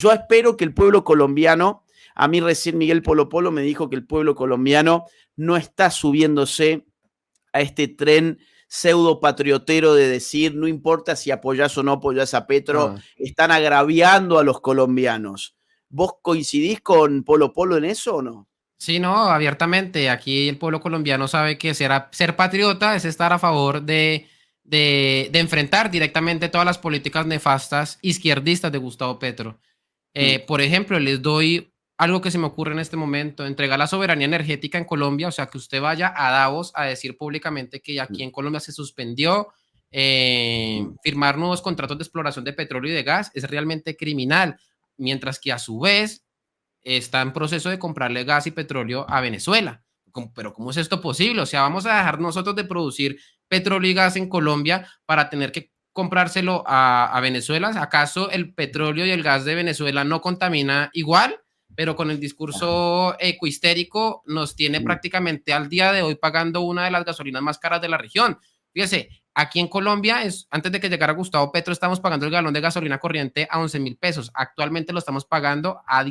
Yo espero que el pueblo colombiano, a mí recién Miguel Polo Polo me dijo que el pueblo colombiano no está subiéndose a este tren pseudo patriotero de decir no importa si apoyás o no apoyás a Petro, No. están agraviando a los colombianos. ¿Vos coincidís con Polo Polo en eso o no? Sí, no, abiertamente. Aquí el pueblo colombiano sabe que ser patriota es estar a favor de enfrentar directamente todas las políticas nefastas izquierdistas de Gustavo Petro. Mm. Por ejemplo, les doy algo que se me ocurre en este momento, entregar la soberanía energética en Colombia, o sea, que usted vaya a Davos a decir públicamente que aquí en Colombia se suspendió firmar nuevos contratos de exploración de petróleo y de gas, es realmente criminal, mientras que a su vez está en proceso de comprarle gas y petróleo a Venezuela. Pero ¿cómo es esto posible? O sea, vamos a dejar nosotros de producir petróleo y gas en Colombia para tener que comprárselo a Venezuela. ¿Acaso el petróleo y el gas de Venezuela no contamina igual? Pero con el discurso ecohistérico nos tiene prácticamente al día de hoy pagando una de las gasolinas más caras de la región. Fíjese, aquí en Colombia, antes de que llegara Gustavo Petro, estamos pagando el galón de gasolina corriente a 11.000 pesos. Actualmente lo estamos pagando a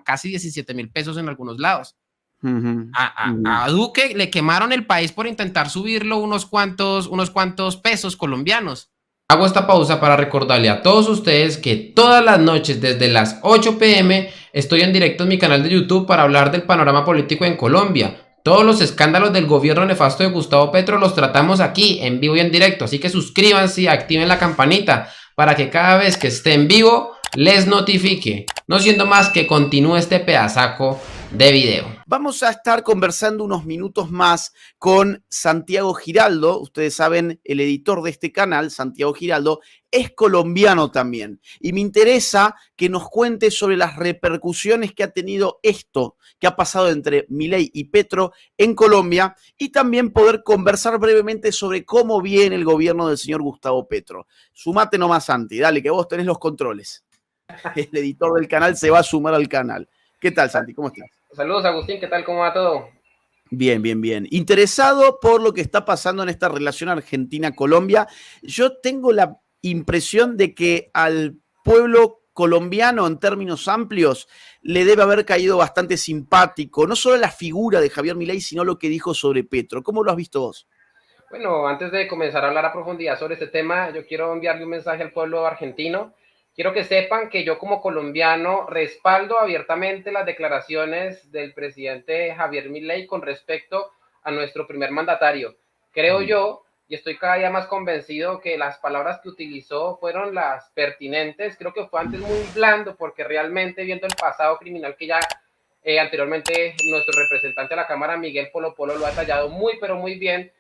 casi 17.000 pesos en algunos lados. Ujú, A Duque le quemaron el país por intentar subirlo unos cuantos pesos colombianos. Hago esta pausa para recordarle a todos ustedes que todas las noches desde las 8 p.m. estoy en directo en mi canal de YouTube para hablar del panorama político en Colombia. Todos los escándalos del gobierno nefasto de Gustavo Petro los tratamos aquí en vivo y en directo, así que suscríbanse y activen la campanita para que cada vez que esté en vivo les notifique. No siendo más que continúe este pedazaco de video. Vamos a estar conversando unos minutos más con Santiago Giraldo. Ustedes saben, el editor de este canal, Santiago Giraldo, es colombiano también. Y me interesa que nos cuente sobre las repercusiones que ha tenido esto que ha pasado entre Milei y Petro en Colombia y también poder conversar brevemente sobre cómo viene el gobierno del señor Gustavo Petro. Sumate nomás, Santi, dale, que vos tenés los controles. El editor del canal se va a sumar al canal. ¿Qué tal, Santi? ¿Cómo estás? Saludos, Agustín, ¿qué tal? ¿Cómo va todo? Bien, bien, bien. Interesado por lo que está pasando en esta relación Argentina-Colombia. Yo tengo la impresión de que al pueblo colombiano, en términos amplios, le debe haber caído bastante simpático, no solo la figura de Javier Milei, sino lo que dijo sobre Petro. ¿Cómo lo has visto vos? Bueno, antes de comenzar a hablar a profundidad sobre este tema, yo quiero enviarle un mensaje al pueblo argentino. Quiero que sepan que yo como colombiano respaldo abiertamente las declaraciones del presidente Javier Milei con respecto a nuestro primer mandatario. Creo yo, y estoy cada día más convencido, que las palabras que utilizó fueron las pertinentes. Creo que fue antes muy blando porque realmente viendo el pasado criminal que ya anteriormente nuestro representante de la Cámara, Miguel Polo Polo, lo ha detallado muy, pero muy bien.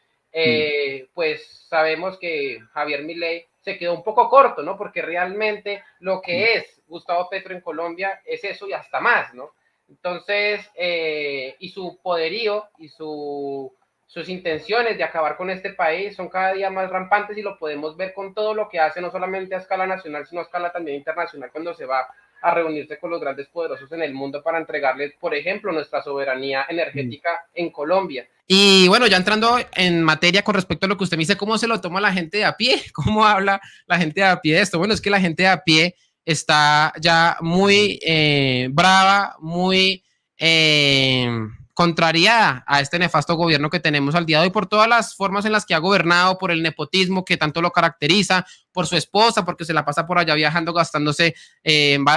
Pues sabemos que Javier Milei se quedó un poco corto, ¿no? Porque realmente lo que es Gustavo Petro en Colombia es eso y hasta más, ¿no? Entonces, y su poderío y sus intenciones de acabar con este país son cada día más rampantes y lo podemos ver con todo lo que hace, no solamente a escala nacional, sino a escala también internacional, cuando se va a reunirse con los grandes poderosos en el mundo para entregarles, por ejemplo, nuestra soberanía energética en Colombia. Y bueno, ya entrando en materia con respecto a lo que usted me dice, ¿cómo se lo toma la gente de a pie? ¿Cómo habla la gente de a pie de esto? Bueno, es que la gente de a pie está ya muy brava, muy contrariada a este nefasto gobierno que tenemos al día de hoy por todas las formas en las que ha gobernado, por el nepotismo que tanto lo caracteriza, por su esposa, porque se la pasa por allá viajando, gastándose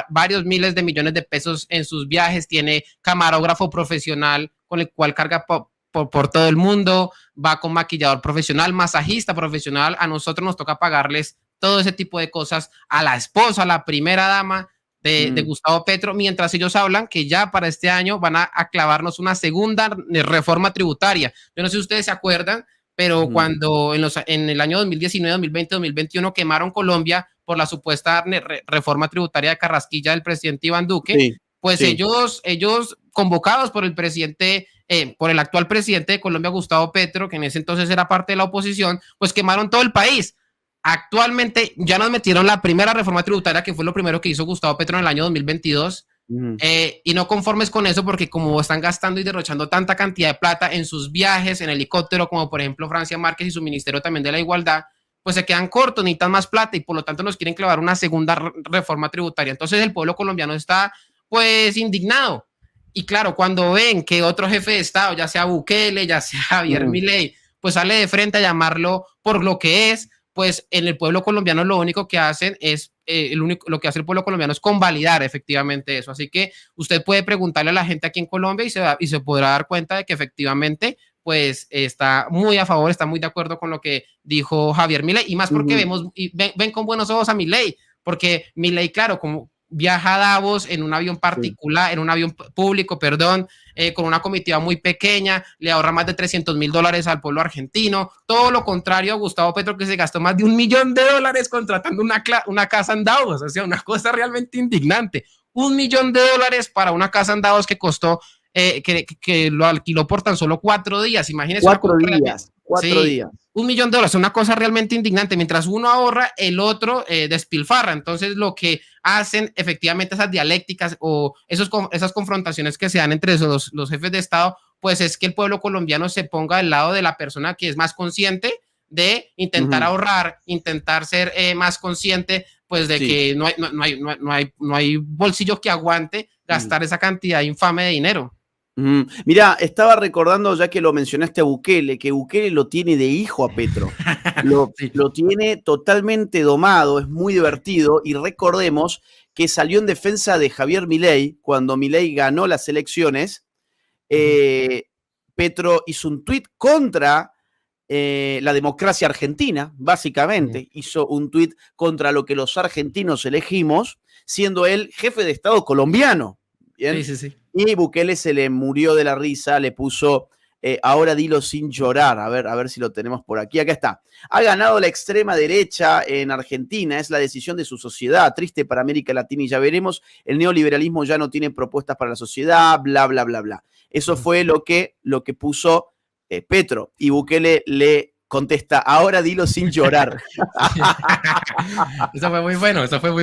varios miles de millones de pesos en sus viajes, tiene camarógrafo profesional con el cual carga por todo el mundo, va con maquillador profesional, masajista profesional, a nosotros nos toca pagarles todo ese tipo de cosas a la esposa, a la primera dama de Gustavo Petro, mientras ellos hablan que ya para este año van a clavarnos una segunda reforma tributaria. Yo no sé si ustedes se acuerdan, pero cuando en el año 2019, 2020, 2021 quemaron Colombia por la supuesta reforma tributaria de Carrasquilla del presidente Iván Duque, Sí, pues sí. ellos convocados por el presidente, por el actual presidente de Colombia, Gustavo Petro, que en ese entonces era parte de la oposición, pues quemaron todo el país. Actualmente ya nos metieron la primera reforma tributaria, que fue lo primero que hizo Gustavo Petro en el año 2022, y no conformes con eso, porque como están gastando y derrochando tanta cantidad de plata en sus viajes en helicóptero, como por ejemplo Francia Márquez y su ministerio también de la igualdad, pues se quedan cortos, necesitan más plata y por lo tanto nos quieren clavar una segunda reforma tributaria. Entonces el pueblo colombiano está pues indignado. Y claro, cuando ven que otro jefe de Estado, ya sea Bukele, ya sea Javier Milei, pues sale de frente a llamarlo por lo que es, pues en el pueblo colombiano lo único que hacen es, lo que hace el pueblo colombiano es convalidar efectivamente eso. Así que usted puede preguntarle a la gente aquí en Colombia y se podrá dar cuenta de que efectivamente pues está muy a favor, está muy de acuerdo con lo que dijo Javier Milei, y más porque vemos y ven con buenos ojos a Milei, porque Milei, claro, como viaja a Davos en un avión particular, en un avión público, perdón, con una comitiva muy pequeña, le ahorra más de $300,000 al pueblo argentino, todo lo contrario a Gustavo Petro, que se gastó más de $1 millón contratando una casa en Davos, o sea, una cosa realmente indignante. $1 millón para una casa en Davos que costó que lo alquiló por tan solo 4 días. Imagínense. 4 días. 4 días. $1 millón, una cosa realmente indignante. Mientras uno ahorra, el otro despilfarra. Entonces, lo que hacen efectivamente esas dialécticas o esas confrontaciones que se dan entre los jefes de Estado, pues es que el pueblo colombiano se ponga del lado de la persona que es más consciente de intentar ahorrar, intentar ser más consciente, pues de que no hay bolsillo que aguante gastar esa cantidad infame de dinero. Mirá, estaba recordando, ya que lo mencionaste a Bukele, que Bukele lo tiene de hijo a Petro. Lo tiene totalmente domado, es muy divertido, y recordemos que salió en defensa de Javier Milei cuando Milei ganó las elecciones. Petro hizo un tuit contra la democracia argentina, básicamente. Hizo un tuit contra lo que los argentinos elegimos, siendo él jefe de Estado colombiano. ¿Bien? Sí. Y Bukele se le murió de la risa, le puso ahora dilo sin llorar. A ver si lo tenemos por aquí. Acá está. Ha ganado la extrema derecha en Argentina, es la decisión de su sociedad, triste para América Latina y ya veremos, el neoliberalismo ya no tiene propuestas para la sociedad, bla, bla, bla, bla. Eso fue lo que puso Petro, y Bukele le contesta, ahora dilo sin llorar. Eso fue muy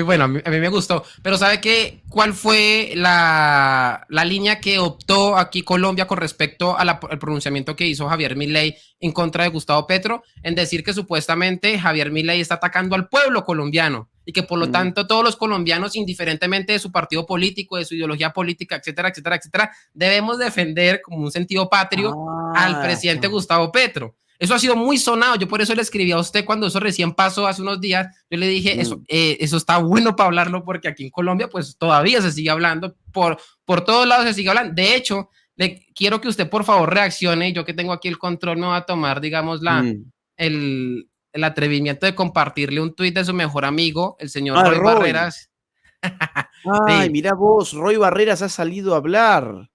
bueno, a mí me gustó. Pero ¿sabe qué? ¿Cuál fue la línea que optó aquí Colombia con respecto al pronunciamiento que hizo Javier Milei en contra de Gustavo Petro? En decir que supuestamente Javier Milei está atacando al pueblo colombiano y que por lo tanto todos los colombianos, indiferentemente de su partido político, de su ideología política, etcétera, etcétera, etcétera, debemos defender como un sentido patrio al presidente Gustavo Petro. Eso ha sido muy sonado. Yo por eso le escribí a usted cuando eso recién pasó hace unos días. Yo le dije, eso está bueno para hablarlo, porque aquí en Colombia pues todavía se sigue hablando, por todos lados se sigue hablando. De hecho, le quiero que usted por favor reaccione. Yo que tengo aquí el control me va a tomar, digamos, el atrevimiento de compartirle un tuit de su mejor amigo, el señor Roy Barreras. Ay, mirá vos, Roy Barreras ha salido a hablar.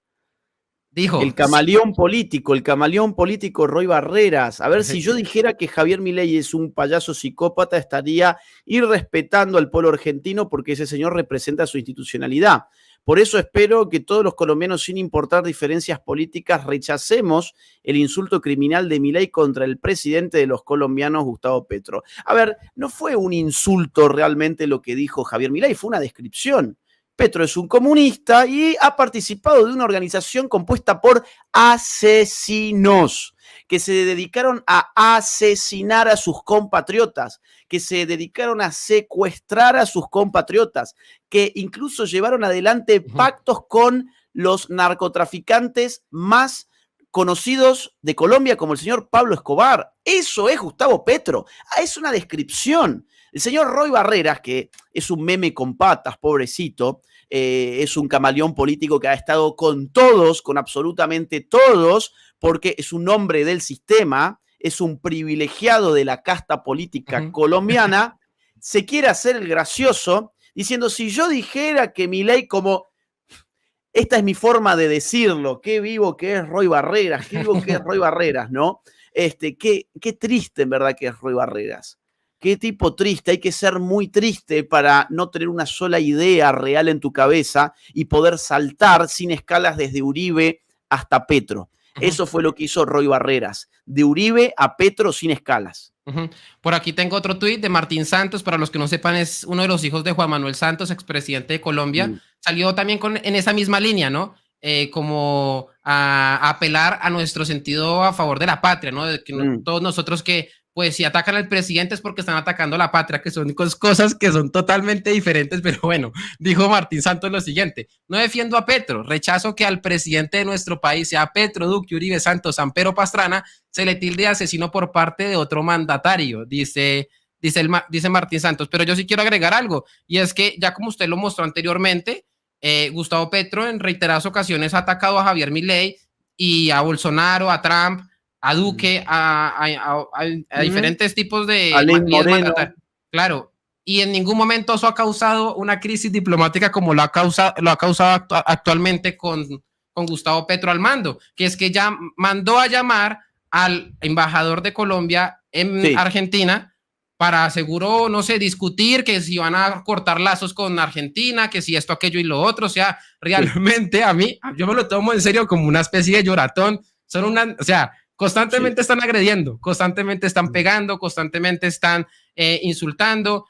Dijo, el camaleón político Roy Barreras. A ver, si yo dijera que Javier Milei es un payaso psicópata, estaría irrespetando al pueblo argentino, porque ese señor representa su institucionalidad. Por eso espero que todos los colombianos, sin importar diferencias políticas, rechacemos el insulto criminal de Milei contra el presidente de los colombianos, Gustavo Petro. A ver, no fue un insulto realmente lo que dijo Javier Milei, fue una descripción. Petro es un comunista y ha participado de una organización compuesta por asesinos que se dedicaron a asesinar a sus compatriotas, que se dedicaron a secuestrar a sus compatriotas, que incluso llevaron adelante pactos con los narcotraficantes más conocidos de Colombia, como el señor Pablo Escobar. Eso es Gustavo Petro. Es una descripción. El señor Roy Barreras, que es un meme con patas, pobrecito, es un camaleón político que ha estado con todos, con absolutamente todos, porque es un hombre del sistema, es un privilegiado de la casta política colombiana, se quiere hacer el gracioso, diciendo, si yo dijera que Milei, como, esta es mi forma de decirlo, qué vivo que es Roy Barreras, qué vivo que es Roy Barreras, ¿no? Qué triste en verdad que es Roy Barreras. Qué tipo triste, hay que ser muy triste para no tener una sola idea real en tu cabeza y poder saltar sin escalas desde Uribe hasta Petro. Eso fue lo que hizo Roy Barreras, de Uribe a Petro sin escalas. Por aquí tengo otro tuit de Martín Santos, para los que no sepan es uno de los hijos de Juan Manuel Santos, expresidente de Colombia. Salió también en esa misma línea, ¿no? Como a apelar a nuestro sentido a favor de la patria, ¿no? De que todos nosotros que pues si atacan al presidente es porque están atacando a la patria, que son cosas que son totalmente diferentes, pero bueno, dijo Martín Santos lo siguiente: no defiendo a Petro, rechazo que al presidente de nuestro país, sea Petro, Duque, Uribe, Santos, Samper o Pastrana, se le tilde de asesino por parte de otro mandatario, dice Martín Santos. Pero yo sí quiero agregar algo, y es que ya como usted lo mostró anteriormente, Gustavo Petro en reiteradas ocasiones ha atacado a Javier Milei y a Bolsonaro, a Trump, a Duque, a diferentes tipos de mandatarios. Claro, y en ningún momento eso ha causado una crisis diplomática como lo ha causado actualmente con Gustavo Petro al mando, que es que ya mandó a llamar al embajador de Colombia en Argentina para seguro, no sé, discutir que si van a cortar lazos con Argentina, que si esto, aquello y lo otro. O sea, realmente a mí, yo me lo tomo en serio como una especie de lloratón. O sea, constantemente están agrediendo, constantemente están pegando, constantemente están insultando,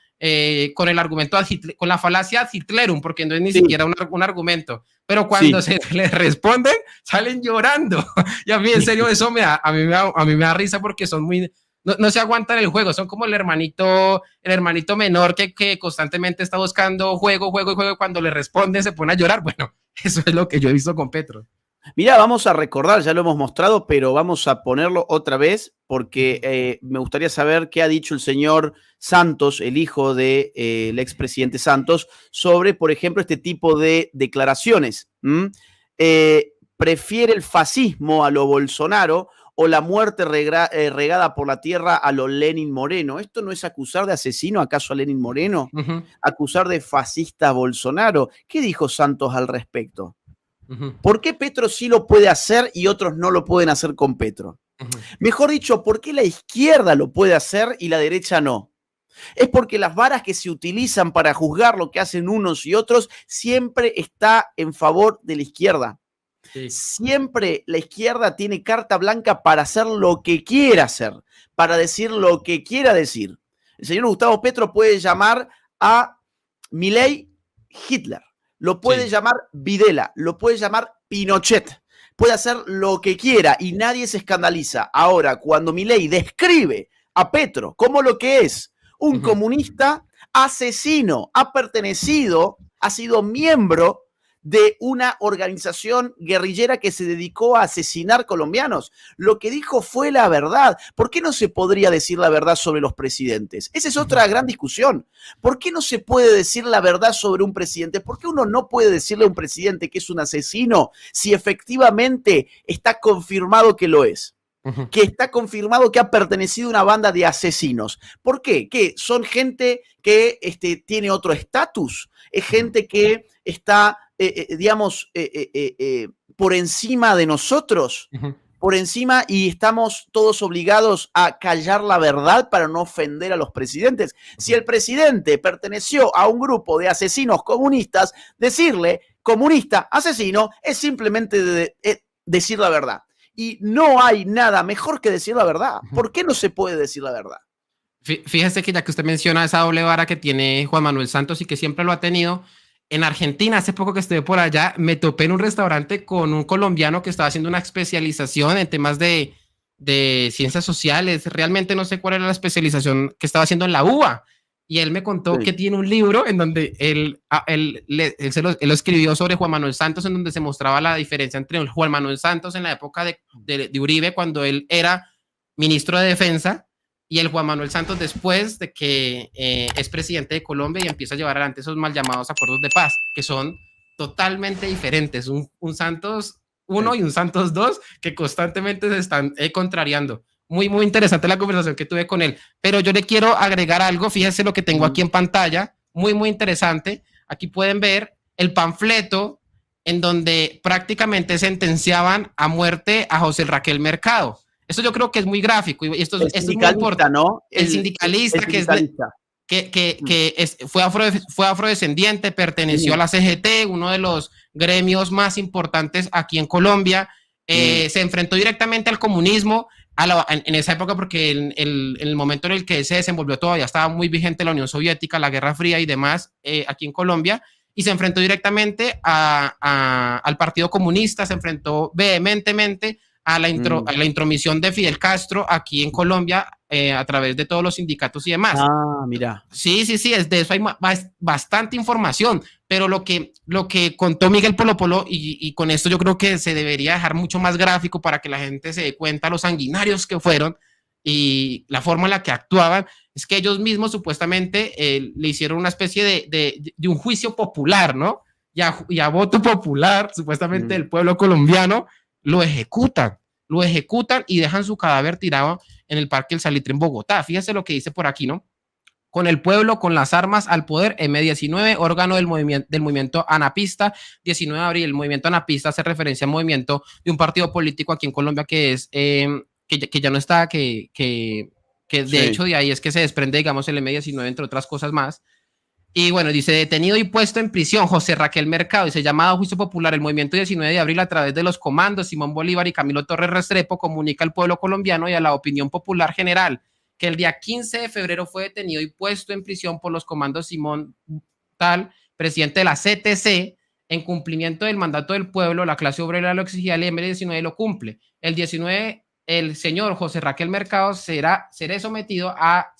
con el argumento con la falacia ad Hitlerum, porque no es ni siquiera un argumento. Pero cuando se les responden, salen llorando. Y a mí, en serio, eso a mí me da risa, porque son muy... No se aguantan el juego, son como el hermanito menor que constantemente está buscando juego, y cuando le responden se pone a llorar. Bueno, eso es lo que yo he visto con Petro. Mira, vamos a recordar, ya lo hemos mostrado, pero vamos a ponerlo otra vez, porque me gustaría saber qué ha dicho el señor Santos, el hijo del expresidente Santos, sobre, por ejemplo, este tipo de declaraciones. ¿Prefiere el fascismo a lo Bolsonaro o la muerte regada por la tierra a lo Lenin Moreno? ¿Esto no es acusar de asesino acaso a Lenin Moreno? ¿Acusar de fascista a Bolsonaro? ¿Qué dijo Santos al respecto? ¿Por qué Petro sí lo puede hacer y otros no lo pueden hacer con Petro? Mejor dicho, ¿por qué la izquierda lo puede hacer y la derecha no? Es porque las varas que se utilizan para juzgar lo que hacen unos y otros siempre está en favor de la izquierda. Sí. Siempre la izquierda tiene carta blanca para hacer lo que quiera hacer, para decir lo que quiera decir. El señor Gustavo Petro puede llamar a Milei Hitler, lo puede llamar Videla, lo puede llamar Pinochet, puede hacer lo que quiera y nadie se escandaliza. Ahora, cuando Milei describe a Petro como lo que es, un comunista asesino, ha sido miembro de una organización guerrillera que se dedicó a asesinar colombianos. Lo que dijo fue la verdad. ¿Por qué no se podría decir la verdad sobre los presidentes? Esa es otra gran discusión. ¿Por qué no se puede decir la verdad sobre un presidente? ¿Por qué uno no puede decirle a un presidente que es un asesino si efectivamente está confirmado que lo es? Que está confirmado que ha pertenecido a una banda de asesinos. ¿Por qué? ¿Qué? ¿Son gente que tiene otro estatus? ¿Es gente que está, digamos, por encima de nosotros? Por encima, y estamos todos obligados a callar la verdad para no ofender a los presidentes. Si el presidente perteneció a un grupo de asesinos comunistas, decirle comunista, asesino, es simplemente decir la verdad. Y no hay nada mejor que decir la verdad. ¿Por qué no se puede decir la verdad? Fíjese que ya que usted menciona esa doble vara que tiene Juan Manuel Santos y que siempre lo ha tenido, en Argentina, hace poco que estuve por allá, me topé en un restaurante con un colombiano que estaba haciendo una especialización en temas de ciencias sociales. Realmente no sé cuál era la especialización que estaba haciendo en la UBA. Y él me contó que tiene un libro en donde él lo escribió sobre Juan Manuel Santos, en donde se mostraba la diferencia entre Juan Manuel Santos en la época de Uribe, cuando él era ministro de Defensa, y el Juan Manuel Santos después de que es presidente de Colombia y empieza a llevar adelante esos mal llamados acuerdos de paz, que son totalmente diferentes. Un Santos 1 y un Santos 2 que constantemente se están contrariando. Muy, muy interesante la conversación que tuve con él, pero yo le quiero agregar algo. Fíjense lo que tengo aquí en pantalla, muy, muy interesante. Aquí pueden ver el panfleto en donde prácticamente sentenciaban a muerte a José Raquel Mercado. Esto yo creo que es muy gráfico y esto es muy importante, ¿no? El sindicalista, fue afrodescendiente, perteneció a la CGT, uno de los gremios más importantes aquí en Colombia. Se enfrentó directamente al comunismo en esa época, porque en el momento en el que se desenvolvió todavía estaba muy vigente la Unión Soviética, la Guerra Fría y demás aquí en Colombia, y se enfrentó directamente al Partido Comunista, se enfrentó vehementemente a la intromisión de Fidel Castro aquí en Colombia a través de todos los sindicatos y demás. Ah, mira. Sí, de eso hay bastante información, pero lo que contó Miguel Polo Polo, y con esto yo creo que se debería dejar mucho más gráfico para que la gente se dé cuenta los sanguinarios que fueron y la forma en la que actuaban, es que ellos mismos supuestamente le hicieron una especie de un juicio popular, ¿no? Y a voto popular, supuestamente del pueblo colombiano, lo ejecutan y dejan su cadáver tirado en el Parque El Salitre en Bogotá. Fíjese lo que dice por aquí, ¿no? Con el pueblo, con las armas al poder, M19, órgano del movimiento anapista, 19 de abril. El movimiento anapista hace referencia al movimiento de un partido político aquí en Colombia que es, que ya no está, que de hecho de ahí es que se desprende, digamos, el M19, entre otras cosas más. Y bueno, dice, detenido y puesto en prisión José Raquel Mercado, dice, llamado a juicio popular, el movimiento 19 de abril a través de los comandos Simón Bolívar y Camilo Torres Restrepo comunica al pueblo colombiano y a la opinión popular general que el día 15 de febrero fue detenido y puesto en prisión por los comandos Simón Tal, presidente de la CTC, en cumplimiento del mandato del pueblo, la clase obrera lo exigía, el M19 lo cumple. El 19, el señor José Raquel Mercado será sometido a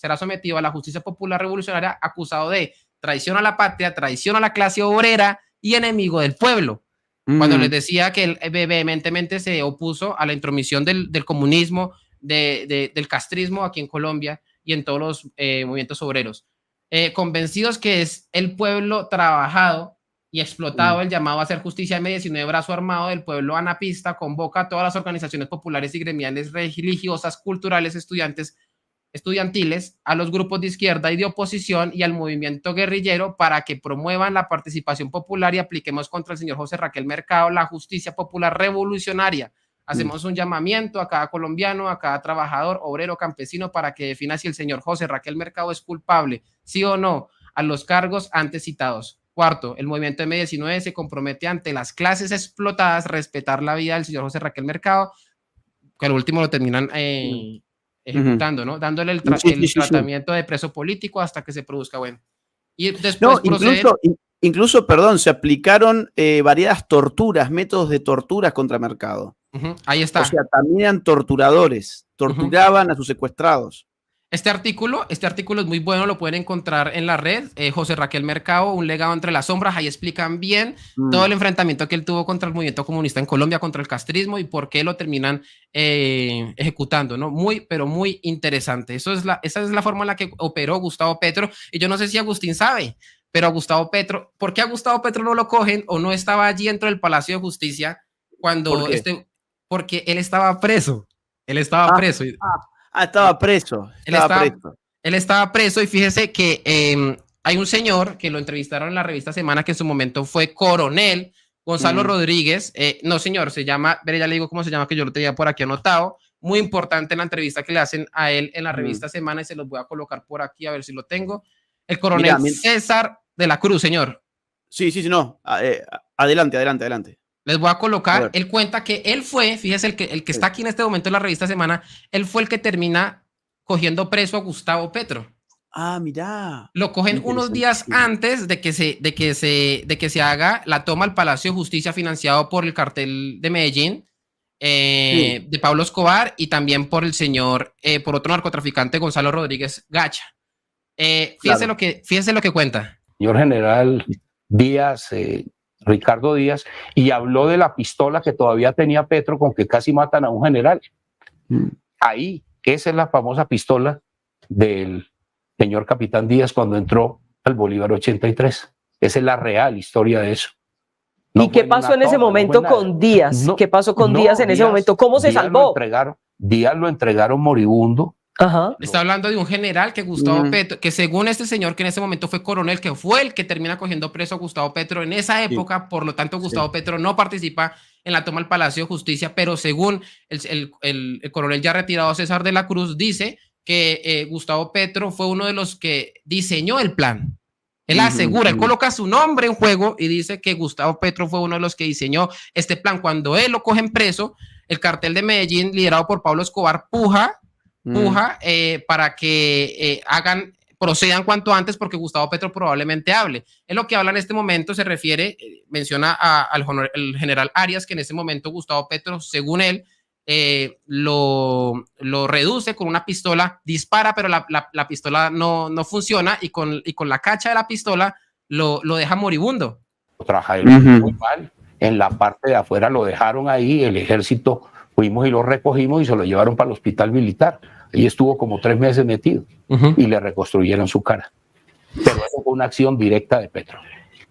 la justicia popular revolucionaria acusado de traición a la patria, traición a la clase obrera y enemigo del pueblo. Cuando les decía que él vehementemente se opuso a la intromisión del comunismo, del castrismo aquí en Colombia y en todos los movimientos obreros. Convencidos que es el pueblo trabajado y explotado el llamado a hacer justicia M19, brazo armado del pueblo anapista, convoca a todas las organizaciones populares y gremiales religiosas, culturales, estudiantiles, a los grupos de izquierda y de oposición y al movimiento guerrillero para que promuevan la participación popular y apliquemos contra el señor José Raquel Mercado la justicia popular revolucionaria. Hacemos un llamamiento a cada colombiano, a cada trabajador, obrero, campesino, para que defina si el señor José Raquel Mercado es culpable, sí o no, a los cargos antes citados. Cuarto, el movimiento M19 se compromete ante las clases explotadas a respetar la vida del señor José Raquel Mercado, que al último lo terminan ejecutando, ¿no? Dándole el tratamiento de preso político hasta que se produzca, bueno. Y después incluso, perdón, se aplicaron variadas torturas, métodos de tortura contra Mercado. Ahí está. O sea, también eran torturadores, torturaban a sus secuestrados. Este artículo es muy bueno, lo pueden encontrar en la red, José Raquel Mercado, un legado entre las sombras, ahí explican bien todo el enfrentamiento que él tuvo contra el movimiento comunista en Colombia, contra el castrismo y por qué lo terminan ejecutando, ¿no? Pero muy interesante. Esa es la forma en la que operó Gustavo Petro, y yo no sé si Agustín sabe, pero a Gustavo Petro, ¿por qué a Gustavo Petro no lo cogen o no estaba allí dentro del Palacio de Justicia cuando porque él estaba preso. Estaba preso. Estaba preso. Él estaba preso y fíjese que hay un señor que lo entrevistaron en la revista Semana que en su momento fue coronel, Gonzalo Rodríguez. No, señor, se llama, veré, ya le digo cómo se llama, que yo lo tenía por aquí anotado. Muy importante la entrevista que le hacen a él en la revista Semana y se los voy a colocar por aquí a ver si lo tengo. El coronel César de la Cruz, señor. Sí, no. Adelante. Les voy a colocar, él cuenta que él fue, fíjese, el que está aquí en este momento en la revista Semana, él fue el que termina cogiendo preso a Gustavo Petro. Ah, mirá. Lo cogen unos días antes de que se haga la toma al Palacio de Justicia financiado por el cartel de Medellín, de Pablo Escobar, y también por el señor, por otro narcotraficante, Gonzalo Rodríguez Gacha. Fíjese lo que cuenta. Señor general Díaz, Ricardo Díaz, y habló de la pistola que todavía tenía Petro con que casi matan a un general. Ahí, esa es la famosa pistola del señor capitán Díaz cuando entró al Bolívar 83. Esa es la real historia de eso. ¿Y qué pasó en ese momento con Díaz? ¿Qué pasó con Díaz en ese momento? ¿Cómo se salvó? Díaz lo entregaron moribundo. Ajá. Está hablando de un general que Gustavo Petro, que según este señor que en ese momento fue coronel, que fue el que termina cogiendo preso a Gustavo Petro en esa época, por lo tanto Gustavo Petro no participa en la toma al Palacio de Justicia, pero según el coronel ya retirado César de la Cruz dice que Gustavo Petro fue uno de los que diseñó el plan. Él asegura, él coloca su nombre en juego y dice que Gustavo Petro fue uno de los que diseñó este plan. Cuando él lo cogen preso, el cartel de Medellín, liderado por Pablo Escobar, puja para que procedan cuanto antes porque Gustavo Petro probablemente hable. Es lo que habla en este momento, se refiere, menciona al general Arias, que en ese momento Gustavo Petro, según él, lo reduce con una pistola, dispara, pero la pistola no funciona y con la cacha de la pistola lo deja moribundo. Trabajaron muy mal, en la parte de afuera lo dejaron ahí, el ejército fuimos y lo recogimos y se lo llevaron para el hospital militar. Ahí estuvo como 3 meses metido y le reconstruyeron su cara. Pero eso fue una acción directa de Petro.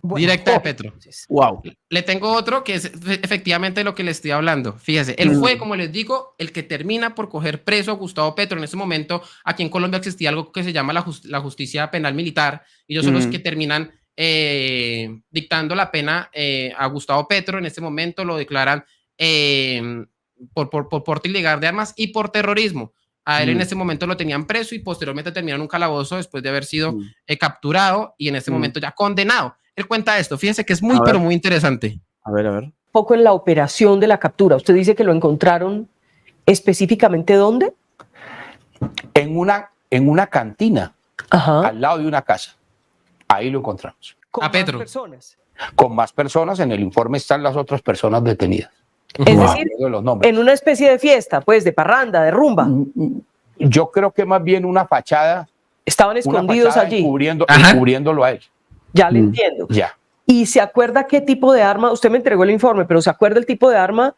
Directa de Petro. Wow. Le tengo otro que es efectivamente lo que le estoy hablando. Fíjese, él fue, como les digo, el que termina por coger preso a Gustavo Petro. En ese momento, aquí en Colombia existía algo que se llama la justicia penal militar. Y ellos son los que terminan dictando la pena a Gustavo Petro. En este momento lo declaran por porte ilegal de armas y por terrorismo. A él en ese momento lo tenían preso y posteriormente terminaron un calabozo después de haber sido capturado y en este momento ya condenado. Él cuenta esto, fíjense que es muy, pero muy interesante. A ver. Un poco en la operación de la captura. Usted dice que lo encontraron específicamente ¿dónde? En una cantina, al lado de una casa. Ahí lo encontramos. A Petro. Personas. Con más personas, en el informe están las otras personas detenidas. Es decir, en una especie de fiesta, pues, de parranda, de rumba. Yo creo que más bien una fachada. Estaban escondidos allí. Encubriéndolo a él. Ya le entiendo. Ya. ¿Y se acuerda qué tipo de arma? Usted me entregó el informe, pero ¿se acuerda el tipo de arma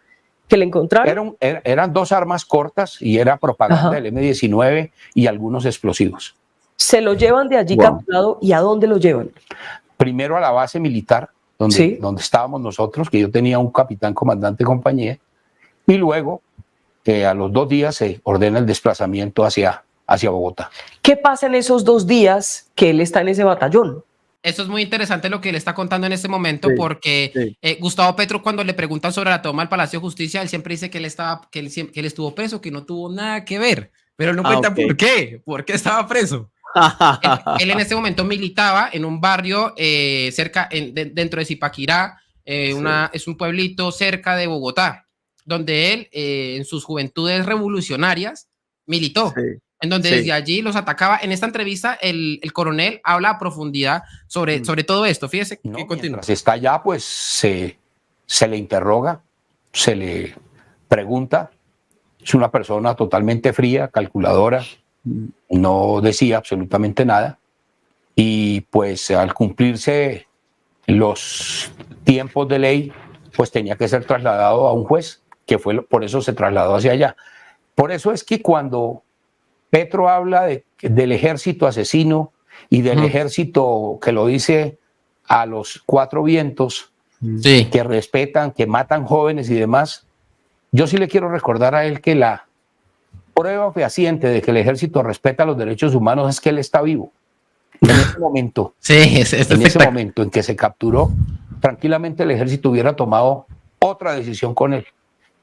que le encontraron? Eran 2 armas cortas y era propaganda del M-19 y algunos explosivos. ¿Se lo llevan de allí capturado y a dónde lo llevan? Primero a la base militar, donde estábamos nosotros, que yo tenía un capitán comandante de compañía, y luego a los 2 días se ordena el desplazamiento hacia Bogotá. ¿Qué pasa en esos 2 días que él está en ese batallón? Eso es muy interesante lo que él está contando en este momento, porque Gustavo Petro, cuando le preguntan sobre la toma del Palacio de Justicia, él siempre dice que él estuvo preso, que no tuvo nada que ver, pero él no cuenta por qué estaba preso. Él en este momento militaba en un barrio dentro de Zipaquirá, es un pueblito cerca de Bogotá, donde él en sus juventudes revolucionarias militó. En donde desde allí los atacaba. En esta entrevista, el coronel habla a profundidad sobre todo esto. Fíjese que continúa. Mientras está allá, pues se le interroga, se le pregunta. Es una persona totalmente fría, calculadora, no decía absolutamente nada. Y pues al cumplirse los tiempos de ley, pues tenía que ser trasladado a un juez, que por eso se trasladó hacia allá. Por eso es que cuando Petro habla del ejército asesino y del ejército que lo dice a los 4 vientos, que respetan, que matan jóvenes y demás. Yo sí le quiero recordar a él que la prueba fehaciente de que el ejército respeta los derechos humanos es que él está vivo. En ese momento, momento en que se capturó, tranquilamente el ejército hubiera tomado otra decisión con él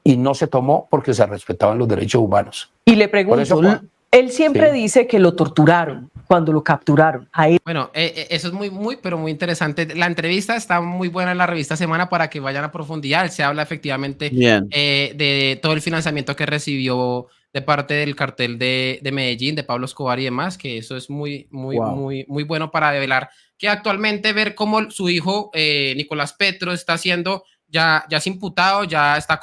y no se tomó porque se respetaban los derechos humanos. Y le pregunto, él siempre dice que lo torturaron cuando lo capturaron. A él. Bueno, eso es muy, pero muy interesante. La entrevista está muy buena en la revista Semana para que vayan a profundidad. Se habla efectivamente de todo el financiamiento que recibió de parte del cartel de Medellín, de Pablo Escobar y demás, que eso es muy bueno para develar que actualmente ver cómo su hijo Nicolás Petro está siendo ya es imputado, ya está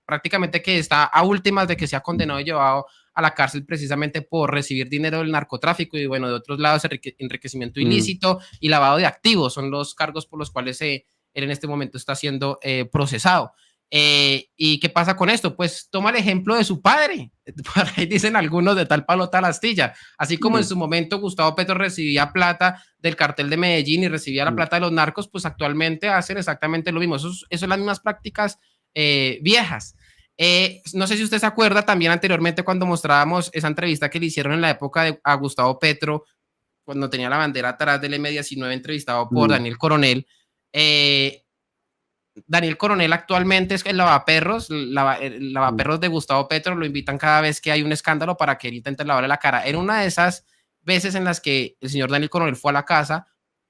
prácticamente que está a últimas de que sea condenado y llevado a la cárcel precisamente por recibir dinero del narcotráfico y bueno, de otros lados enriquecimiento ilícito y lavado de activos son los cargos por los cuales él en este momento está siendo procesado. ¿Y qué pasa con esto? Pues toma el ejemplo de su padre. Por ahí dicen algunos de tal palo tal astilla. Así como en su momento Gustavo Petro recibía plata del cartel de Medellín y recibía la plata de los narcos, pues actualmente hacen exactamente lo mismo. Eso son las mismas prácticas viejas. No sé si usted se acuerda también anteriormente cuando mostrábamos esa entrevista que le hicieron en la época a Gustavo Petro, cuando tenía la bandera atrás del M-19 entrevistado por Daniel Coronel. Daniel Coronel actualmente es el lavaperros de Gustavo Petro, lo invitan cada vez que hay un escándalo para que él intente lavarle la cara. En una de esas veces en las que el señor Daniel Coronel fue a la casa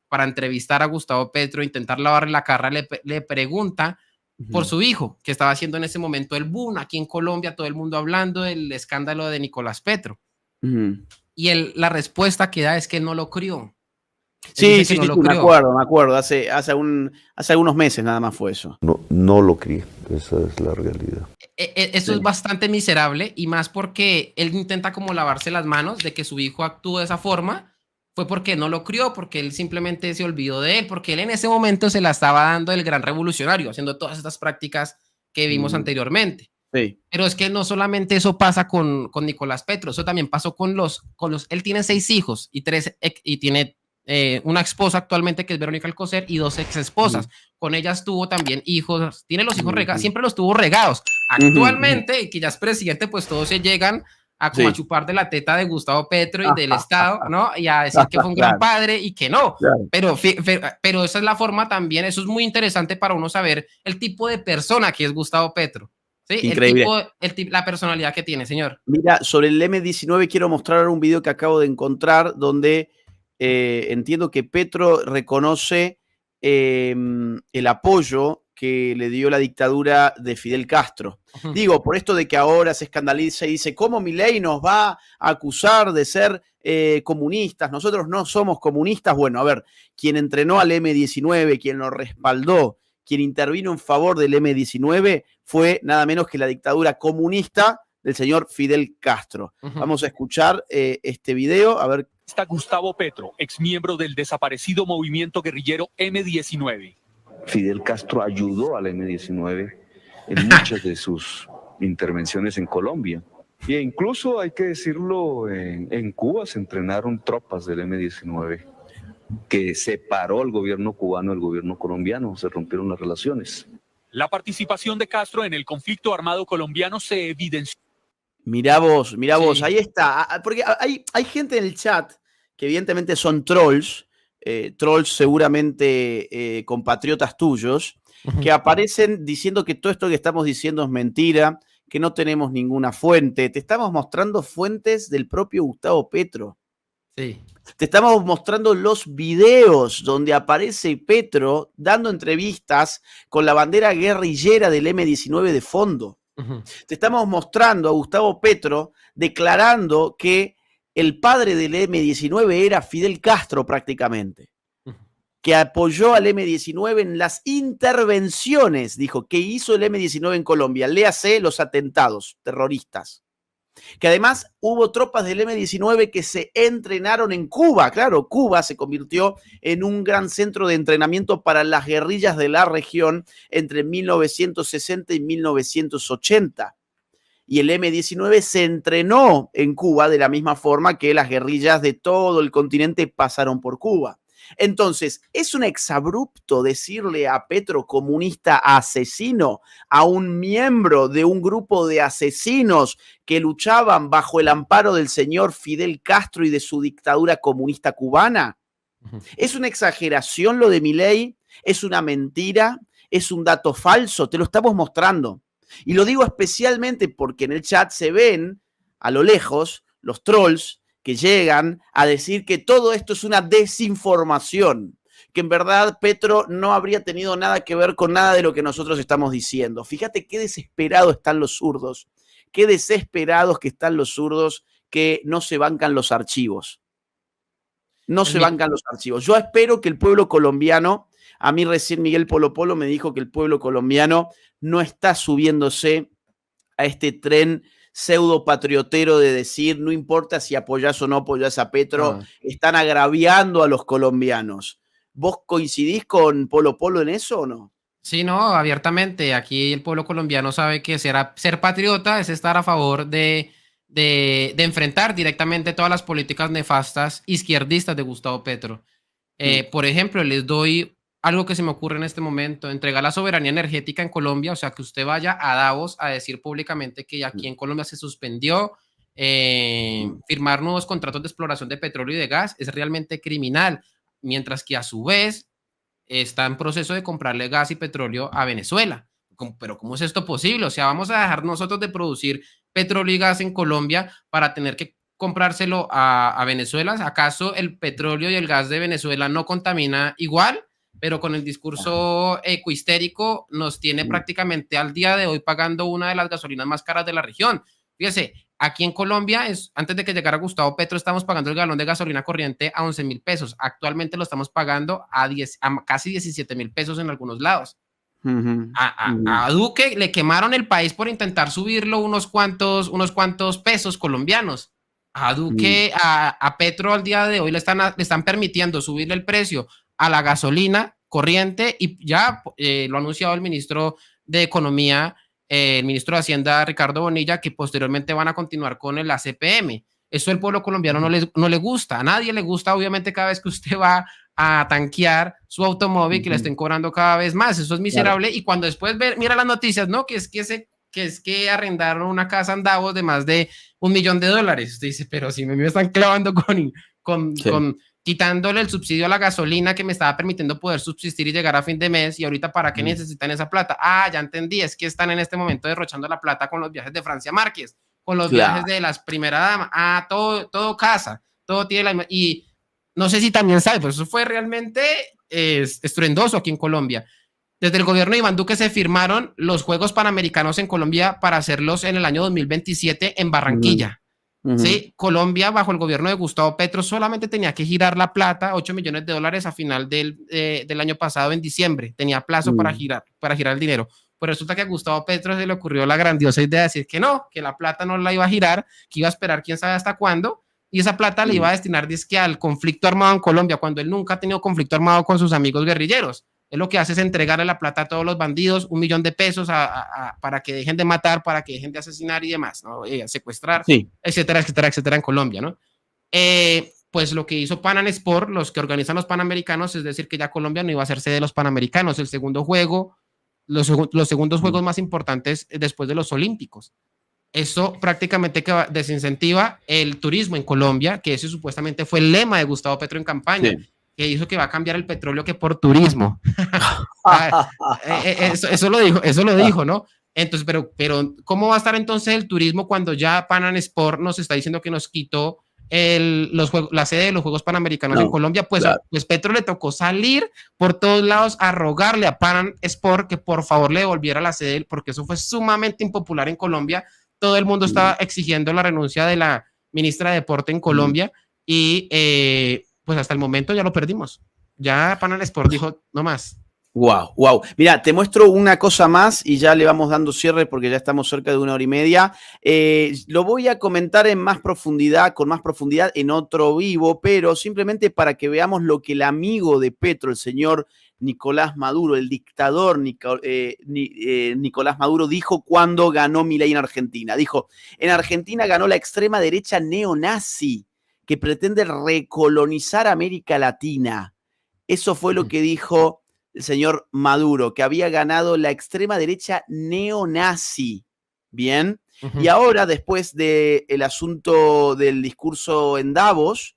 para entrevistar a Gustavo Petro, intentar lavarle la cara, le pregunta por su hijo, que estaba haciendo en ese momento el boom aquí en Colombia, todo el mundo hablando del escándalo de Nicolás Petro. Y la respuesta que da es que no lo crió. Sí, me acuerdo. Hace algunos meses nada más fue eso. No lo crié. Esa es la realidad. Eso es bastante miserable, y más porque él intenta como lavarse las manos de que su hijo actúe de esa forma. Fue porque no lo crió, porque él simplemente se olvidó de él, porque él en ese momento se la estaba dando el gran revolucionario, haciendo todas estas prácticas que vimos anteriormente. Sí. Pero es que no solamente eso pasa con Nicolás Petro, eso también pasó con los, él tiene 6 hijos y tiene una esposa actualmente que es Verónica Alcocer y 2 ex esposas. Con ellas tuvo también hijos, tiene los hijos regados, siempre los tuvo regados. Actualmente, que ya es presidente, pues todos se llegan a como a chupar de la teta de Gustavo Petro y del Estado, ¿no? Y a decir que fue un gran padre y que no. Pero esa es la forma también, eso es muy interesante para uno saber el tipo de persona que es Gustavo Petro. ¿Sí? Increíble. La personalidad que tiene, señor. Mira, sobre el M19 quiero mostrar un video que acabo de encontrar donde entiendo que Petro reconoce el apoyo que le dio la dictadura de Fidel Castro. Digo, por esto de que ahora se escandaliza y dice, ¿cómo Milei nos va a acusar de ser comunistas? Nosotros no somos comunistas. Bueno, a ver, quien entrenó al M19, quien lo respaldó, quien intervino en favor del M19 fue nada menos que la dictadura comunista del señor Fidel Castro. Vamos a escuchar este video, a ver. Está Gustavo Petro, exmiembro del desaparecido movimiento guerrillero M19. Fidel Castro ayudó al M19 en muchas de sus intervenciones en Colombia. E incluso, hay que decirlo, en Cuba se entrenaron tropas del M19 que separó al gobierno cubano del gobierno colombiano, se rompieron las relaciones. La participación de Castro en el conflicto armado colombiano se evidenció. Mirá vos, ahí está. Porque hay gente en el chat que evidentemente son trolls, seguramente compatriotas tuyos, que aparecen diciendo que todo esto que estamos diciendo es mentira, que no tenemos ninguna fuente. Te estamos mostrando fuentes del propio Gustavo Petro. Sí. Te estamos mostrando los videos donde aparece Petro dando entrevistas con la bandera guerrillera del M19 de fondo. Te estamos mostrando a Gustavo Petro declarando que el padre del M19 era Fidel Castro prácticamente, que apoyó al M19 en las intervenciones, dijo, que hizo el M19 en Colombia, léase los atentados terroristas. Que además hubo tropas del M19 que se entrenaron en Cuba. Claro, Cuba se convirtió en un gran centro de entrenamiento para las guerrillas de la región entre 1960 y 1980. Y el M19 se entrenó en Cuba de la misma forma que las guerrillas de todo el continente pasaron por Cuba. Entonces, ¿es un exabrupto decirle a Petro comunista asesino, a un miembro de un grupo de asesinos que luchaban bajo el amparo del señor Fidel Castro y de su dictadura comunista cubana? ¿Es una exageración lo de Milei? ¿Es una mentira? ¿Es un dato falso? Te lo estamos mostrando. Y lo digo especialmente porque en el chat se ven a lo lejos los trolls que llegan a decir que todo esto es una desinformación, que en verdad Petro no habría tenido nada que ver con nada de lo que nosotros estamos diciendo. Fíjate qué desesperados están los zurdos, qué desesperados que están los zurdos que no se bancan los archivos. No se bancan los archivos. Yo espero que el pueblo colombiano, a mí recién Miguel Polo Polo me dijo que el pueblo colombiano no está subiéndose a este tren pseudo patriotero de decir, no importa si apoyás o no apoyás a Petro, están agraviando a los colombianos. ¿Vos coincidís con Polo Polo en eso o no? Sí, no, abiertamente. Aquí el pueblo colombiano sabe que ser patriota es estar a favor de enfrentar directamente todas las políticas nefastas izquierdistas de Gustavo Petro. Por ejemplo, les doy algo que se me ocurre en este momento: entregar la soberanía energética en Colombia, o sea, que usted vaya a Davos a decir públicamente que aquí en Colombia se suspendió firmar nuevos contratos de exploración de petróleo y de gas, es realmente criminal, mientras que a su vez está en proceso de comprarle gas y petróleo a Venezuela. Pero ¿cómo es esto posible? O sea, vamos a dejar nosotros de producir petróleo y gas en Colombia para tener que comprárselo a Venezuela. ¿Acaso el petróleo y el gas de Venezuela no contamina igual? Pero con el discurso ecohistérico nos tiene prácticamente al día de hoy pagando una de las gasolinas más caras de la región. Fíjese, aquí en Colombia, antes de que llegara Gustavo Petro, estamos pagando el galón de gasolina corriente a 11.000 pesos. Actualmente lo estamos pagando a casi 17.000 pesos en algunos lados. A Duque le quemaron el país por intentar subirlo unos cuantos pesos colombianos. A Duque, a Petro al día de hoy le están permitiendo subirle el precio a la gasolina corriente y ya lo ha anunciado el ministro de Economía, el ministro de Hacienda, Ricardo Bonilla, que posteriormente van a continuar con el ACPM. Eso el pueblo colombiano no le gusta. A nadie le gusta, obviamente, cada vez que usted va a tanquear su automóvil, que le estén cobrando cada vez más. Eso es miserable. Claro. Y cuando después mira las noticias, ¿no? Que es que arrendaron una casa en Davos de más de $1 millón. Usted dice, pero si me están clavando con quitándole el subsidio a la gasolina que me estaba permitiendo poder subsistir y llegar a fin de mes, y ahorita ¿para qué necesitan esa plata? Ya entendí, es que están en este momento derrochando la plata con los viajes de Francia Márquez, con los viajes de las primera dama, todo casa, todo tiene la misma, y no sé si también sabe, pero eso fue realmente estruendoso aquí en Colombia. Desde el gobierno de Iván Duque se firmaron los Juegos Panamericanos en Colombia para hacerlos en el año 2027 en Barranquilla. Sí, Colombia bajo el gobierno de Gustavo Petro solamente tenía que girar la plata, $8 millones a final del año pasado en diciembre, tenía plazo para girar el dinero. Pues resulta que a Gustavo Petro se le ocurrió la grandiosa idea de decir que no, que la plata no la iba a girar, que iba a esperar quién sabe hasta cuándo, y esa plata le iba a destinar al conflicto armado en Colombia, cuando él nunca ha tenido conflicto armado con sus amigos guerrilleros. Él lo que hace es entregarle la plata a todos los bandidos, $1 millón para que dejen de matar, para que dejen de asesinar y demás, ¿no? Secuestrar, etcétera, etcétera, etcétera en Colombia, ¿no? Pues lo que hizo Pan Am Sport, los que organizan los Panamericanos, es decir, que ya Colombia no iba a ser sede de los Panamericanos, el segundo juego, los segundos juegos más importantes después de los Olímpicos. Eso prácticamente que desincentiva el turismo en Colombia, que ese supuestamente fue el lema de Gustavo Petro en campaña. Sí. Que hizo que va a cambiar el petróleo que por turismo. Eso lo dijo, ¿no? Entonces, pero ¿cómo va a estar entonces el turismo cuando ya Pan Am Sport nos está diciendo que nos quitó la sede de los Juegos Panamericanos en Colombia? Pues Petro le tocó salir por todos lados a rogarle a Pan Am Sport que por favor le devolviera la sede, porque eso fue sumamente impopular en Colombia. Todo el mundo estaba exigiendo la renuncia de la ministra de Deporte en Colombia y pues hasta el momento ya lo perdimos. Ya Pan Am Sport dijo, no más. Wow. Mira, te muestro una cosa más y ya le vamos dando cierre porque ya estamos cerca de 1 hora y media. Lo voy a comentar con más profundidad en otro vivo, pero simplemente para que veamos lo que el amigo de Petro, el señor Nicolás Maduro, el dictador Nicolás Maduro, dijo cuando ganó Milei en Argentina. Dijo, en Argentina ganó la extrema derecha neonazi, que pretende recolonizar América Latina. Eso fue lo que dijo el señor Maduro, que había ganado la extrema derecha neonazi. Bien. Y ahora, después del asunto del discurso en Davos,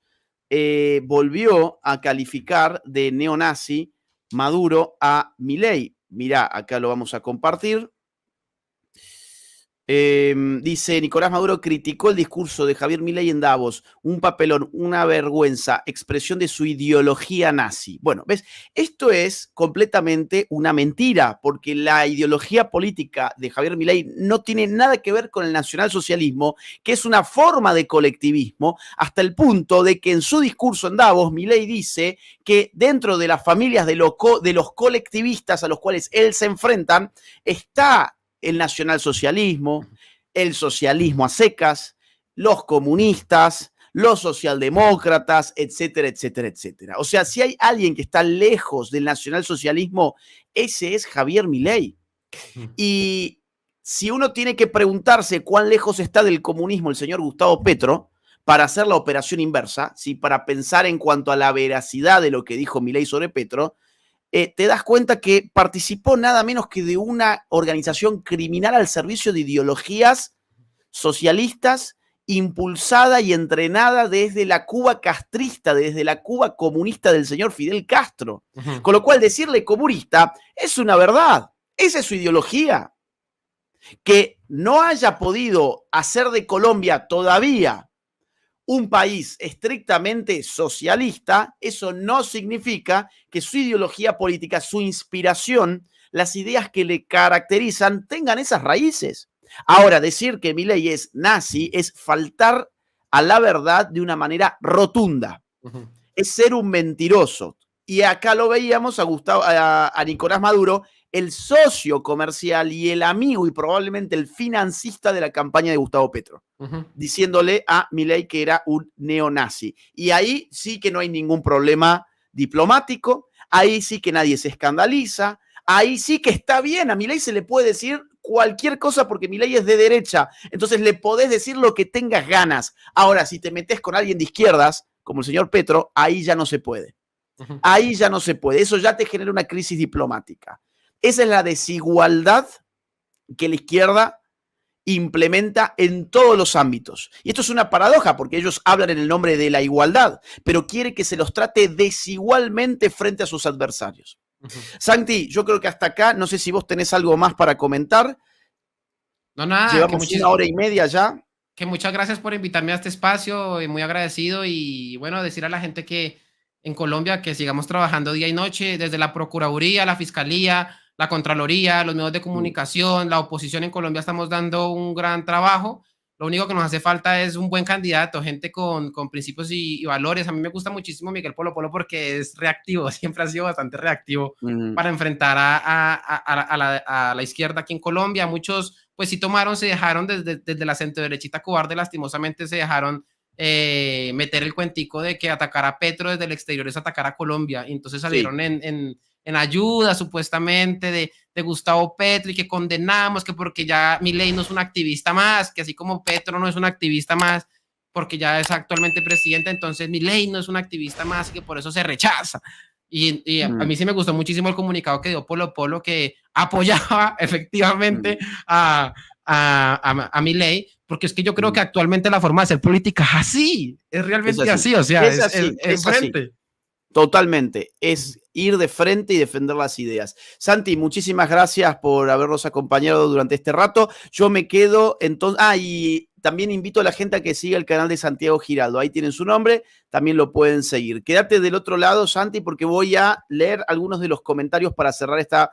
volvió a calificar de neonazi Maduro a Milei. Mirá, acá lo vamos a compartir. Dice, Nicolás Maduro criticó el discurso de Javier Milei en Davos, un papelón, una vergüenza, expresión de su ideología nazi. Bueno, ¿ves? Esto es completamente una mentira, porque la ideología política de Javier Milei no tiene nada que ver con el nacionalsocialismo, que es una forma de colectivismo, hasta el punto de que en su discurso en Davos, Milei dice que dentro de las familias de los colectivistas a los cuales él se enfrentan, está el nacionalsocialismo, el socialismo a secas, los comunistas, los socialdemócratas, etcétera, etcétera, etcétera. O sea, si hay alguien que está lejos del nacionalsocialismo, ese es Javier Milei. Y si uno tiene que preguntarse cuán lejos está del comunismo el señor Gustavo Petro, para hacer la operación inversa, ¿sí? Para pensar en cuanto a la veracidad de lo que dijo Milei sobre Petro, te das cuenta que participó nada menos que de una organización criminal al servicio de ideologías socialistas, impulsada y entrenada desde la Cuba castrista, desde la Cuba comunista del señor Fidel Castro. Con lo cual, decirle comunista es una verdad. Esa es su ideología. Que no haya podido hacer de Colombia todavía un país estrictamente socialista, eso no significa que su ideología política, su inspiración, las ideas que le caracterizan tengan esas raíces. Ahora, decir que Milei es nazi es faltar a la verdad de una manera rotunda. Es ser un mentiroso. Y acá lo veíamos a Nicolás Maduro el socio comercial y el amigo y probablemente el financista de la campaña de Gustavo Petro, diciéndole a Milei que era un neonazi. Y ahí sí que no hay ningún problema diplomático, ahí sí que nadie se escandaliza, ahí sí que está bien, a Milei se le puede decir cualquier cosa porque Milei es de derecha, entonces le podés decir lo que tengas ganas. Ahora, si te metes con alguien de izquierdas, como el señor Petro, ahí ya no se puede. Ahí ya no se puede, eso ya te genera una crisis diplomática. Esa es la desigualdad que la izquierda implementa en todos los ámbitos. Y esto es una paradoja porque ellos hablan en el nombre de la igualdad, pero quiere que se los trate desigualmente frente a sus adversarios. Santi, yo creo que hasta acá, no sé si vos tenés algo más para comentar. No, nada. Llevamos una hora y media ya. Que muchas gracias por invitarme a este espacio, muy agradecido, y bueno, decir a la gente que en Colombia que sigamos trabajando día y noche, desde la Procuraduría, la Fiscalía, la Contraloría, los medios de comunicación, la oposición en Colombia estamos dando un gran trabajo. Lo único que nos hace falta es un buen candidato, gente con principios y valores. A mí me gusta muchísimo Miguel Polo Polo porque es reactivo, siempre ha sido bastante reactivo para enfrentar a la izquierda aquí en Colombia. Muchos pues sí se dejaron desde la centroderechita cobarde, lastimosamente se dejaron meter el cuentico de que atacar a Petro desde el exterior es atacar a Colombia, y entonces salieron en ayuda supuestamente de Gustavo Petro, y que condenamos que porque ya Milei no es un activista más, que así como Petro no es un activista más porque ya es actualmente presidente, entonces Milei no es un activista más y que por eso se rechaza. Y a mí sí me gustó muchísimo el comunicado que dio Polo Polo, que apoyaba efectivamente a Milei, porque es que yo creo que actualmente la forma de hacer política es así, es realmente así, o sea, es frente. Así. Totalmente, es ir de frente y defender las ideas. Santi, muchísimas gracias por habernos acompañado durante este rato. Yo me quedo entonces... y también invito a la gente a que siga el canal de Santiago Giraldo. Ahí tienen su nombre, también lo pueden seguir. Quédate del otro lado, Santi, porque voy a leer algunos de los comentarios para cerrar esta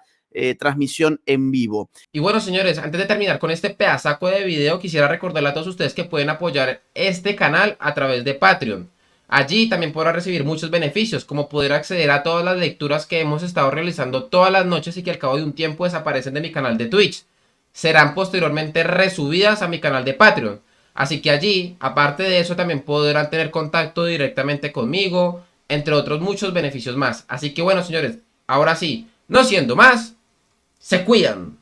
transmisión en vivo. Y bueno, señores, antes de terminar con este pedazaco de video, quisiera recordarle a todos ustedes que pueden apoyar este canal a través de Patreon. Allí también podrán recibir muchos beneficios, como poder acceder a todas las lecturas que hemos estado realizando todas las noches y que al cabo de un tiempo desaparecen de mi canal de Twitch. Serán posteriormente resubidas a mi canal de Patreon. Así que allí, aparte de eso, también podrán tener contacto directamente conmigo, entre otros muchos beneficios más. Así que bueno, señores, ahora sí, no siendo más, se cuidan.